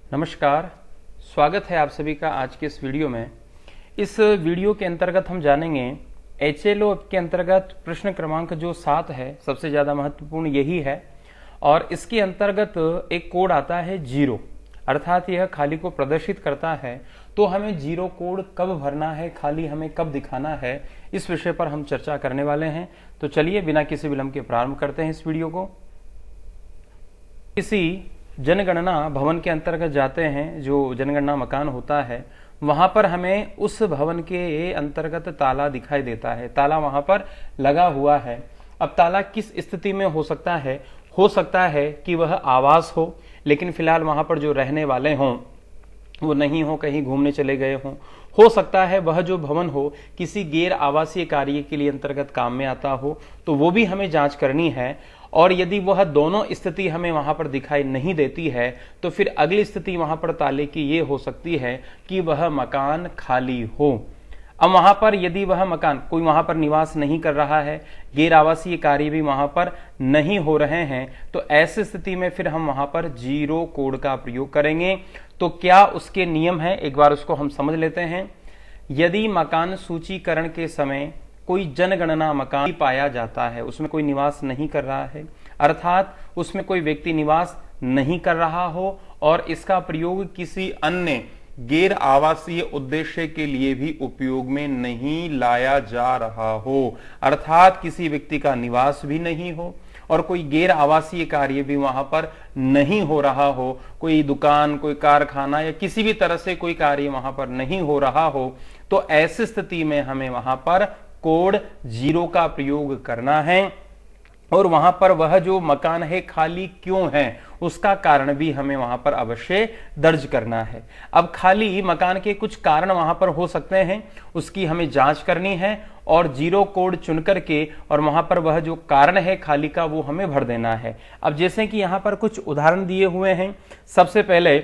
नमस्कार, स्वागत है आप सभी का आज के इस वीडियो में। इस वीडियो के अंतर्गत हम जानेंगे HLO के अंतर्गत प्रश्न क्रमांक जो 7 है, सबसे ज़्यादा महत्वपूर्ण यही है। और इसके अंतर्गत एक कोड आता है 0, अर्थात यह खाली को प्रदर्शित करता है। तो हमें 0 कोड कब भरना है, खाली हमें कब दिखाना है, इस विषय पर हम चर्चा करने वाले हैं। तो चलिए बिना किसी विलंब के प्रारंभ करते हैं इस वीडियो को। किसी जनगणना भवन के अंतर्गत जाते हैं, जो जनगणना मकान होता है, वहां पर हमें उस भवन के अंतर्गत ताला दिखाई देता है। ताला वहां पर लगा हुआ है। अब ताला किस स्थिति में हो सकता है? हो सकता है कि वह आवास हो, लेकिन फिलहाल वहां पर जो रहने वाले हों वो नहीं हो, कहीं घूमने चले गए हों। हो सकता है वह जो भवन हो किसी गैर आवासीय कार्य के लिए अंतर्गत काम में आता हो, तो वो भी हमें जांच करनी है। और यदि वह दोनों स्थिति हमें वहां पर दिखाई नहीं देती है, तो फिर अगली स्थिति वहां पर ताले की ये हो सकती है कि वह मकान खाली हो। अब वहां पर यदि वह मकान कोई वहां पर निवास नहीं कर रहा है, गैर आवासीय कार्य भी वहां पर नहीं हो रहे हैं, तो ऐसी स्थिति में फिर हम वहां पर 0 कोड का प्रयोग करेंगे। तो क्या उसके नियम है, एक बार उसको हम समझ लेते हैं। यदि मकान सूचीकरण के समय कोई जनगणना मकान पाया जाता है, उसमें कोई निवास नहीं कर रहा है, अर्थात उसमें कोई व्यक्ति निवास नहीं कर रहा हो और इसका प्रयोग किसी अन्य गैर आवासीय उद्देश्य के लिए भी उपयोग में नहीं लाया जा रहा हो, अर्थात किसी व्यक्ति का निवास भी नहीं हो और कोई गैर आवासीय कार्य भी वहां पर नहीं हो रहा हो, कोई दुकान, कोई कारखाना या किसी भी तरह से कोई कार्य वहां पर नहीं हो रहा हो, तो ऐसी स्थिति में हमें वहां पर कोड 0 का प्रयोग करना है। और वहां पर वह जो मकान है खाली क्यों है, उसका कारण भी हमें वहां पर अवश्य दर्ज करना है। अब खाली मकान के कुछ कारण वहां पर हो सकते हैं, उसकी हमें जांच करनी है और 0 कोड चुन करके और वहां पर वह जो कारण है खाली का वो हमें भर देना है। अब जैसे कि यहां पर कुछ उदाहरण दिए हुए हैं। सबसे पहले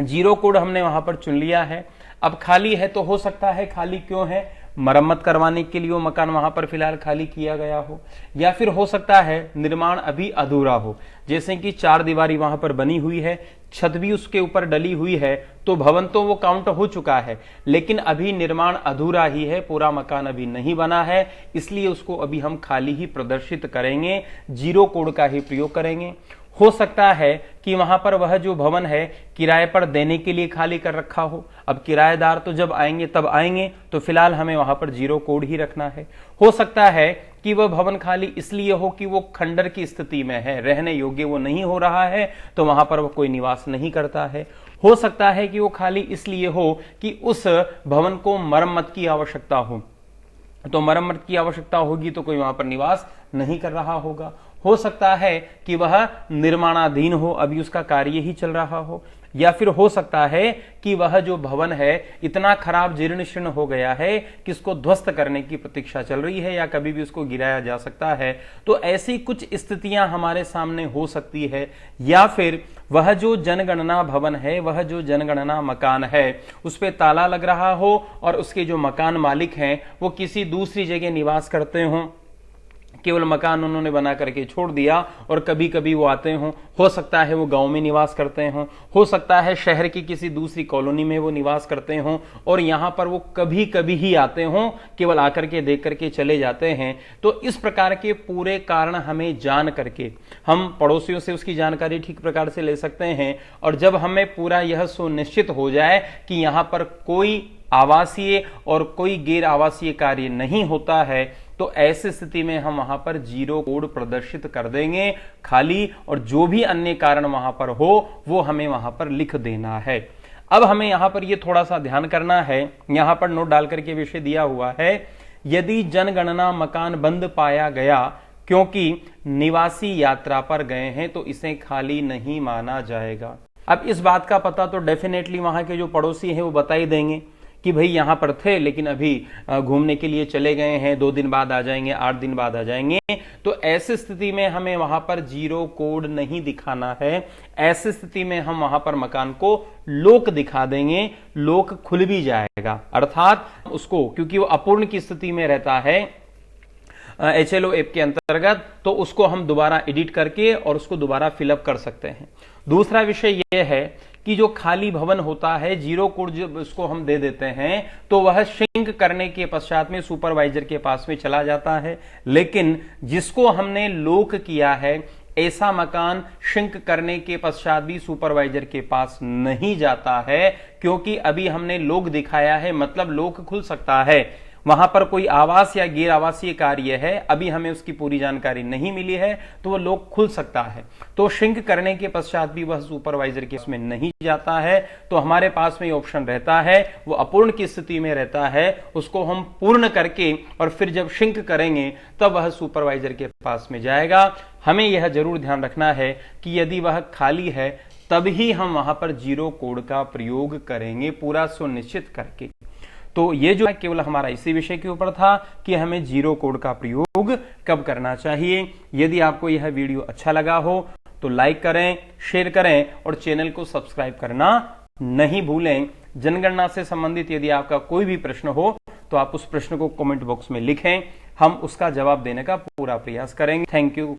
0 कोड हमने वहां पर चुन लिया है। अब खाली है तो हो सकता है खाली क्यों है, मरम्मत करवाने के लिए वो मकान वहां पर फिलहाल खाली किया गया हो, या फिर हो सकता है निर्माण अभी अधूरा हो, जैसे कि 4 दीवारी वहां पर बनी हुई है, छत भी उसके ऊपर डली हुई है, तो भवन तो वो काउंट हो चुका है, लेकिन अभी निर्माण अधूरा ही है, पूरा मकान अभी नहीं बना है, इसलिए उसको अभी हम खाली ही प्रदर्शित करेंगे, 0 कोड का ही प्रयोग करेंगे। हो सकता है कि वहां पर वह जो भवन है किराए पर देने के लिए खाली कर रखा हो। अब किराएदार तो जब आएंगे तब आएंगे, तो फिलहाल हमें वहां पर 0 कोड ही रखना है। हो सकता है कि वह भवन खाली इसलिए हो कि वो खंडर की स्थिति में है, रहने योग्य वो नहीं हो रहा है, तो वहां पर वो कोई निवास नहीं करता है। हो सकता है कि वो खाली इसलिए हो कि उस भवन को मरम्मत की आवश्यकता हो, तो मरम्मत की आवश्यकता होगी तो कोई वहां पर निवास नहीं कर रहा होगा। हो सकता है कि वह निर्माणाधीन हो, अभी उसका कार्य ही चल रहा हो, या फिर हो सकता है कि वह जो भवन है इतना खराब जीर्ण शीर्ण हो गया है कि इसको ध्वस्त करने की प्रतीक्षा चल रही है या कभी भी उसको गिराया जा सकता है। तो ऐसी कुछ स्थितियां हमारे सामने हो सकती है। या फिर वह जो जनगणना भवन है, वह जो जनगणना मकान है, उस पर ताला लग रहा हो और उसके जो मकान मालिक हैं वो किसी दूसरी जगह निवास करते हों, केवल मकान उन्होंने बना करके छोड़ दिया और कभी कभी वो आते हों। हो सकता है वो गांव में निवास करते हों, हो सकता है शहर की किसी दूसरी कॉलोनी में वो निवास करते हों और यहां पर वो कभी कभी ही आते हों, केवल आकर के देख करके चले जाते हैं। तो इस प्रकार के पूरे कारण हमें जान करके हम पड़ोसियों से उसकी जानकारी ठीक प्रकार से ले सकते हैं। और जब हमें पूरा यह सुनिश्चित हो जाए कि यहां पर कोई आवासीय और कोई गैर आवासीय कार्य नहीं होता है, तो ऐसी स्थिति में हम वहां पर 0 कोड प्रदर्शित कर देंगे खाली, और जो भी अन्य कारण वहां पर हो वो हमें वहां पर लिख देना है। अब हमें यहां पर ये थोड़ा सा ध्यान करना है, यहां पर नोट डाल करके विषय दिया हुआ है, यदि जनगणना मकान बंद पाया गया क्योंकि निवासी यात्रा पर गए हैं तो इसे खाली नहीं माना जाएगा। अब इस बात का पता तो डेफिनेटली वहां के जो पड़ोसी हैं वो बता ही देंगे कि भाई यहां पर थे लेकिन अभी घूमने के लिए चले गए हैं, 2 दिन बाद आ जाएंगे, 8 दिन बाद आ जाएंगे। तो ऐसी स्थिति में हमें वहां पर 0 कोड नहीं दिखाना है। ऐसी स्थिति में हम वहां पर मकान को लोक दिखा देंगे, लोक खुल भी जाएगा, अर्थात उसको क्योंकि वो अपूर्ण की स्थिति में रहता है HLO ऐप के अंतर्गत, तो उसको हम दोबारा एडिट करके और उसको दोबारा फिलअप कर सकते हैं। दूसरा विषय यह है कि जो खाली भवन होता है, जीरो कोड जब उसको हम दे देते हैं तो वह श्रिंक करने के पश्चात में सुपरवाइजर के पास में चला जाता है, लेकिन जिसको हमने लॉक किया है ऐसा मकान श्रिंक करने के पश्चात भी सुपरवाइजर के पास नहीं जाता है, क्योंकि अभी हमने लॉक दिखाया है, मतलब लॉक खुल सकता है। वहां पर कोई आवास या गैर आवासीय कार्य है, अभी हमें उसकी पूरी जानकारी नहीं मिली है, तो वह लॉक खुल सकता है। तो श्रिंक करने के पश्चात भी वह सुपरवाइजर के उसमें नहीं जाता है, तो हमारे पास में ऑप्शन रहता है, वो अपूर्ण की स्थिति में रहता है, उसको हम पूर्ण करके और फिर जब श्रिंक करेंगे तब वह सुपरवाइजर के पास में जाएगा। हमें यह जरूर ध्यान रखना है कि यदि वह खाली है तभी हम वहां पर जीरो कोड का प्रयोग करेंगे, पूरा सुनिश्चित करके। तो ये जो है केवल हमारा इसी विषय के ऊपर था कि हमें जीरो कोड का प्रयोग कब करना चाहिए। यदि आपको यह वीडियो अच्छा लगा हो तो लाइक करें, शेयर करें और चैनल को सब्सक्राइब करना नहीं भूलें। जनगणना से संबंधित यदि आपका कोई भी प्रश्न हो तो आप उस प्रश्न को कमेंट बॉक्स में लिखें, हम उसका जवाब देने का पूरा प्रयास करेंगे। Thank you.